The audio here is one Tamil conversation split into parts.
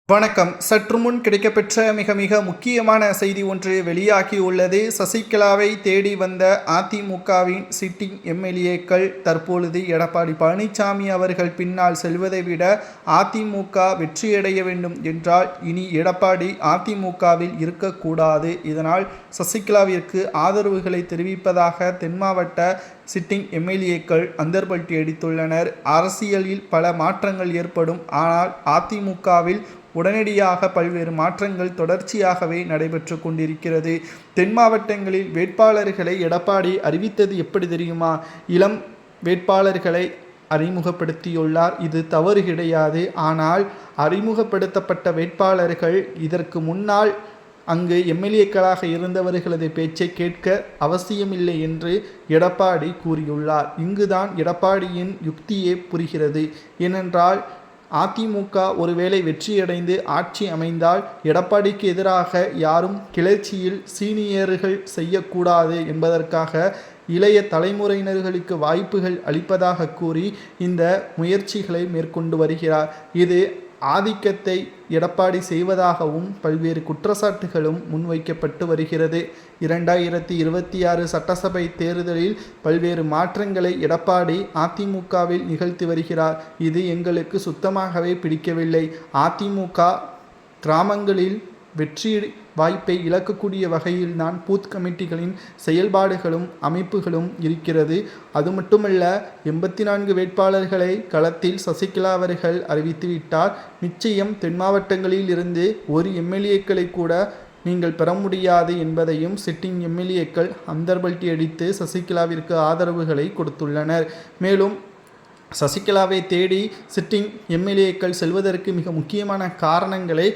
வணக்கம். சற்று முன் கிடைக்கப்பெற்ற மிக மிக முக்கியமான செய்தி ஒன்று வெளியாகியுள்ளது. சசிகலாவை தேடி வந்த அதிமுகவின் சிட்டிங் எம்எல்ஏக்கள் தற்பொழுது எடப்பாடி பழனிசாமி அவர்கள் பின்னால் செல்வதை விட அதிமுக வெற்றியடைய வேண்டும் என்றால் இனி எடப்பாடி அதிமுகவில் இருக்கக்கூடாது. இதனால் சசிகலாவிற்கு ஆதரவுகளை தெரிவிப்பதாக தென் மாவட்ட சிட்டிங் எம்எல்ஏக்கள் அந்தர்பல்ட்டி அடித்துள்ளனர். அரசியலில் பல மாற்றங்கள் ஏற்படும், ஆனால் அதிமுகவில் உடனடியாக பல்வேறு மாற்றங்கள் தொடர்ச்சியாகவே நடைபெற்று கொண்டிருக்கிறது. தென் மாவட்டங்களில் வேட்பாளர்களை எடப்பாடி அறிவித்தது எப்படி தெரியுமா? இளம் வேட்பாளர்களை அறிமுகப்படுத்தியுள்ளார். இது தவறு கிடையாது. ஆனால் அறிமுகப்படுத்தப்பட்ட வேட்பாளர்கள் இதற்கு முன்னால் அங்கு எம்எல்ஏக்களாக இருந்தவர்களது பேச்சை கேட்க அவசியமில்லை என்று எடப்பாடி கூறியுள்ளார். இங்குதான் எடப்பாடியின் யுக்தியே புரிகிறது. ஏனென்றால் அதிமுக ஒருவேளை வெற்றியடைந்து ஆட்சி அமைந்தால் எடப்பாடிக்கு எதிராக யாரும் கிளர்ச்சியில் சீனியர்கள் செய்யக்கூடாது என்பதற்காக இளைய தலைமுறையினர்களுக்கு வாய்ப்புகள் அளிப்பதாக கூறி இந்த முயற்சிகளை மேற்கொண்டு வருகிறார். இது ஆதிக்கத்தை எடப்பாடி செய்வதாகவும் பல்வேறு குற்றச்சாட்டுகளும் முன்வைக்கப்பட்டு வருகிறது. 2026 சட்டசபை தேர்தலில் பல்வேறு மாற்றங்களை எடப்பாடி அதிமுகவில் நிகழ்த்தி வருகிறார். இது எங்களுக்கு சுத்தமாகவே பிடிக்கவில்லை. அதிமுக கிராமங்களில் வெற்றி வாய்ப்பை இழக்கக்கூடிய வகையில் தான் பூத் கமிட்டிகளின் செயல்பாடுகளும் அமைப்புகளும் இருக்கிறது. அது மட்டுமல்ல, 84 வேட்பாளர்களை களத்தில் சசிகலா அவர்கள் அறிவித்துவிட்டார். நிச்சயம் தென் மாவட்டங்களில் இருந்து ஒரு எம்எல்ஏக்களை கூட நீங்கள் பெற முடியாது என்பதையும் சிட்டிங் எம்எல்ஏக்கள் அந்தர்பல்ட்டி அடித்து சசிகலாவிற்கு ஆதரவுகளை கொடுத்துள்ளனர். மேலும் சசிகலாவை தேடி சிட்டிங் எம்எல்ஏக்கள் செல்வதற்கு மிக முக்கியமான காரணங்களை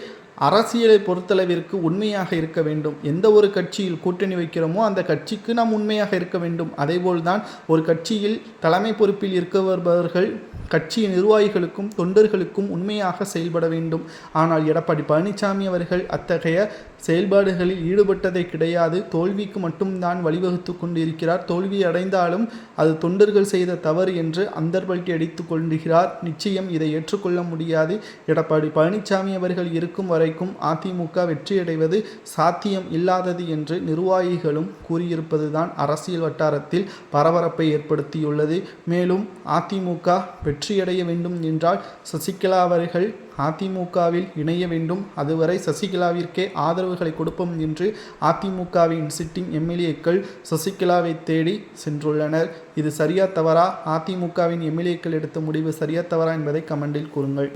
அரசியலை பொறுத்தளவிற்கு உண்மையாக இருக்க வேண்டும். எந்த ஒரு கட்சியில் கூட்டணி வைக்கிறோமோ அந்த கட்சிக்கு நாம் உண்மையாக இருக்க வேண்டும். அதேபோல்தான் ஒரு கட்சியில் தலைமை பொறுப்பில் இருக்க வருபவர்கள் கட்சி நிர்வாகிகளுக்கும் தொண்டர்களுக்கும் உண்மையாக செயல்பட வேண்டும். ஆனால் எடப்பாடி பழனிசாமி அவர்கள் அத்தகைய செயல்பாடுகளில் ஈடுபட்டதை கிடையாது. தோல்விக்கு மட்டும்தான் வழிவகுத்து கொண்டிருக்கிறார். தோல்வி அடைந்தாலும் அது தொண்டர்கள் செய்த தவறு என்று அந்தர்பல்ட்டி அடித்து கொள்கிறார். நிச்சயம் இதை ஏற்றுக்கொள்ள முடியாது. எடப்பாடி பழனிசாமி அவர்கள் இருக்கும் வரைக்கும் அதிமுக வெற்றியடைவது சாத்தியம் இல்லாதது என்று நிர்வாகிகளும் கூறியிருப்பதுதான் அரசியல் வட்டாரத்தில் பரபரப்பை ஏற்படுத்தியுள்ளது. மேலும் அதிமுக வெற்றியடைய வேண்டும் என்றால் சசிகலா அவர்கள் அதிமுகவில் இணைய வேண்டும். அதுவரை சசிகலாவிற்கே ஆதரவுகளை கொடுப்போம் என்று அதிமுகவின் சிட்டிங் எம்எல்ஏக்கள் சசிகலாவை தேடி சென்றுள்ளனர். இது சரியா தவறா? அதிமுகவின் எம்எல்ஏக்கள் எடுத்த முடிவு சரியா தவறா என்பதை கமெண்டில் கூறுங்கள்.